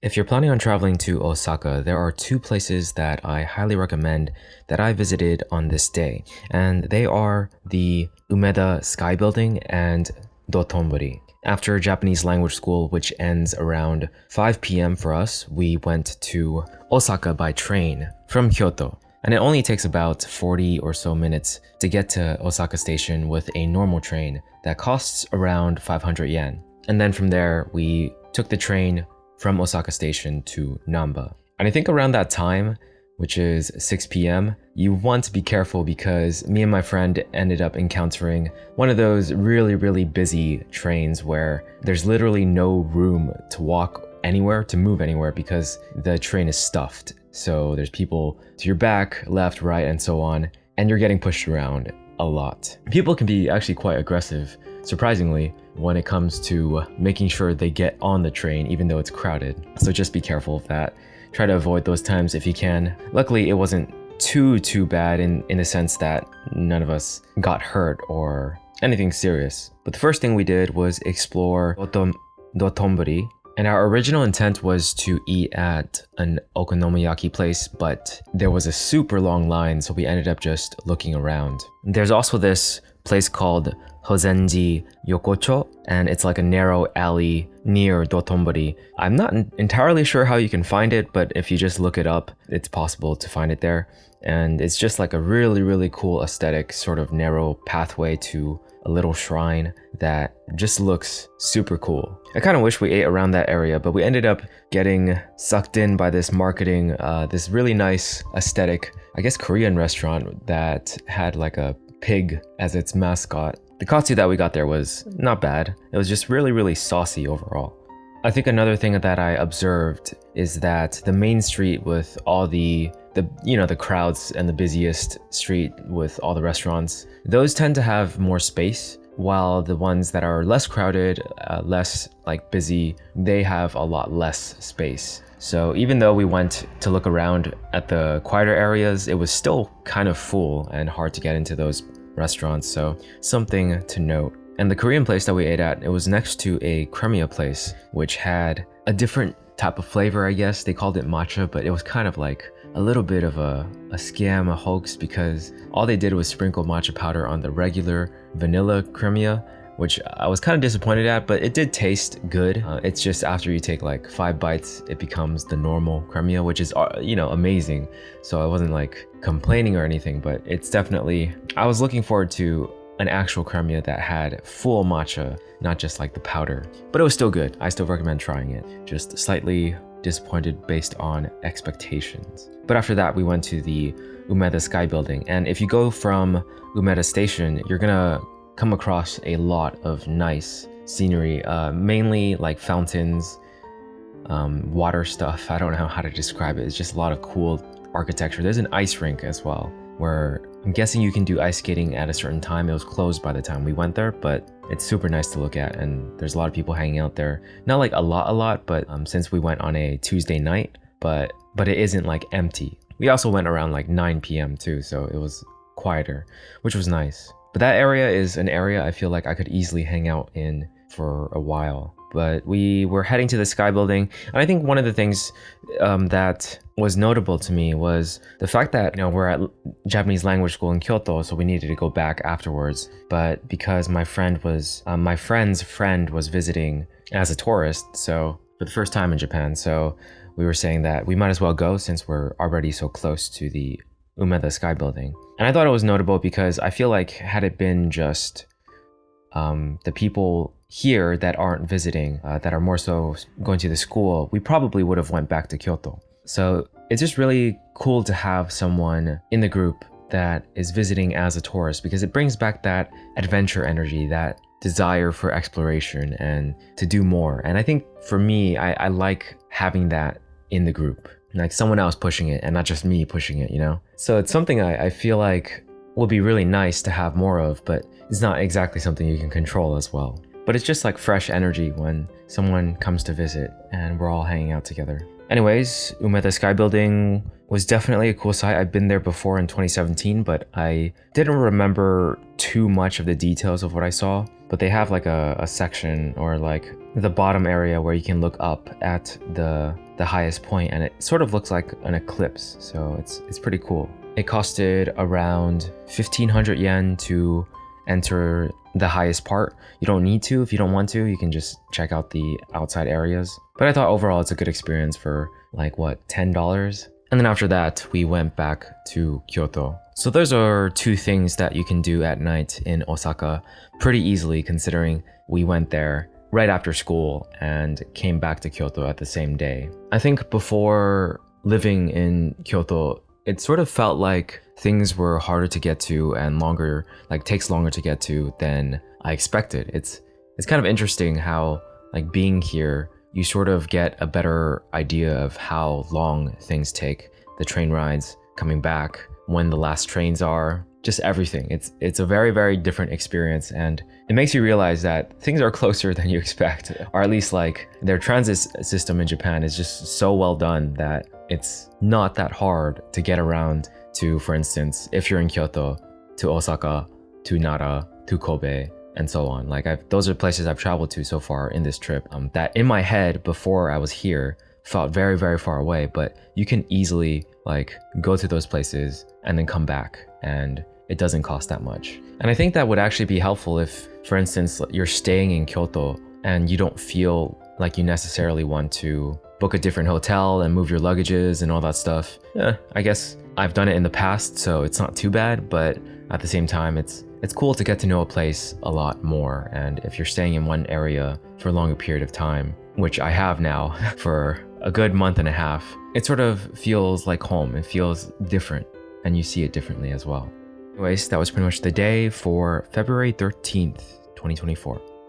If you're planning on traveling to Osaka, there are two places that I highly recommend that I visited on this day, and they are the Umeda Sky Building and Dotonbori. After Japanese language school, which ends around 5 p.m. for us, we went to Osaka by train from Kyoto. And it only takes about 40 or so minutes to get to Osaka Station with a normal train that costs around 500 yen. And then from there, we took the train from Osaka Station to Namba. And I think around that time, which is 6 p.m., you want to be careful because me and my friend ended up encountering one of those really busy trains where there's literally no room to walk anywhere, to move anywhere, because the train is stuffed. So there's people to your back, left, right, and so on, and you're getting pushed around a lot. People can be actually quite aggressive, surprisingly, when it comes to making sure they get on the train even though it's crowded. So just be careful of that. Try to avoid those times if you can. Luckily, it wasn't too bad in the sense that none of us got hurt or anything serious. But the first thing we did was explore Dotonbori. And our original intent was to eat at an okonomiyaki place, but there was a super long line, so we ended up just looking around. There's also this place called Hozenji Yokocho, and it's like a narrow alley near Dotonbori. I'm not entirely sure how you can find it, but if you just look it up, it's possible to find it there. And it's just like a really cool aesthetic, sort of narrow pathway to a little shrine that just looks super cool. I kind of wish we ate around that area, but we ended up getting sucked in by this marketing, this really nice aesthetic, I guess Korean restaurant that had like a pig as its mascot. The katsu that we got there was not bad. It was just really saucy overall. I think another thing that I observed is that the main street with all the crowds and the busiest street with all the restaurants, those tend to have more space, while the ones that are less crowded, less like busy, they have a lot less space. So even though we went to look around at the quieter areas, it was still kind of full and hard to get into those restaurants, so something to note. And the Korean place that we ate at, it was next to a cremia place, which had a different type of flavor, I guess. They called it matcha, but it was kind of like a little bit of a scam, a hoax, because all they did was sprinkle matcha powder on the regular vanilla cremia, which I was kind of disappointed at, but it did taste good. It's just after you take like 5 bites, it becomes the normal cremia, which is, amazing. So I wasn't like complaining or anything, but it's definitely, I was looking forward to an actual cremia that had full matcha, not just like the powder. But it was still good. I still recommend trying it. Just slightly disappointed based on expectations. But after that, we went to the Umeda Sky Building. And if you go from Umeda Station, you're gonna come across a lot of nice scenery, mainly like fountains, water stuff. I don't know how to describe it. It's just a lot of cool architecture. There's an ice rink as well, where I'm guessing you can do ice skating at a certain time. It was closed by the time we went there, but it's super nice to look at, and there's a lot of people hanging out there. Not like a lot, but since we went on a Tuesday night, but it isn't like empty. We also went around like 9 p.m. too, so it was quieter, which was nice. But that area is an area I feel like I could easily hang out in for a while. But we were heading to the Sky Building, and I think one of the things that was notable to me was the fact that we're at Japanese language school in Kyoto, so we needed to go back afterwards. But because my friend's friend was visiting as a tourist, so for the first time in Japan, so we were saying that we might as well go since we're already so close to the Umeda Sky Building. And I thought it was notable because I feel like had it been just the people here that aren't visiting, that are more so going to the school, we probably would have went back to Kyoto. So it's just really cool to have someone in the group that is visiting as a tourist, because it brings back that adventure energy, that desire for exploration and to do more. And I think for me, I like having that in the group, like someone else pushing it and not just me pushing it, So it's something I feel like will be really nice to have more of, but it's not exactly something you can control as well. But it's just like fresh energy when someone comes to visit and we're all hanging out together. Anyways, Umeda Sky Building was definitely a cool site. I've been there before in 2017, but I didn't remember too much of the details of what I saw. But they have like a section, or like the bottom area, where you can look up at the the highest point, and it sort of looks like an eclipse, so it's pretty cool. It costed around 1,500 yen to enter the highest part. You don't need to if you don't want to. You can just check out the outside areas. But I thought overall it's a good experience for like what, $10? And then after that, we went back to Kyoto. So those are two things that you can do at night in Osaka pretty easily, considering we went there right after school and came back to Kyoto at the same day. I think before living in Kyoto, it sort of felt like things were harder to get to and longer, like takes longer to get to than I expected. It's kind of interesting how like being here, you sort of get a better idea of how long things take, the train rides, coming back, when the last trains are, just everything. It's a very, very different experience, and it makes you realize that things are closer than you expect, or at least like their transit system in Japan is just so well done that it's not that hard to get around to, for instance, if you're in Kyoto, to Osaka, to Nara, to Kobe, and so on. Like those are places I've traveled to so far in this trip that in my head before I was here felt very, very far away, but you can easily like go to those places and then come back, and it doesn't cost that much. And I think that would actually be helpful if, for instance, you're staying in Kyoto and you don't feel like you necessarily want to book a different hotel and move your luggages and all that stuff. I guess I've done it in the past, so it's not too bad, but at the same time, it's cool to get to know a place a lot more. And if you're staying in one area for a longer period of time, which I have now for a good month and a half, it sort of feels like home. It feels different, and you see it differently as well. Anyways, that was pretty much the day for February 13th, 2024.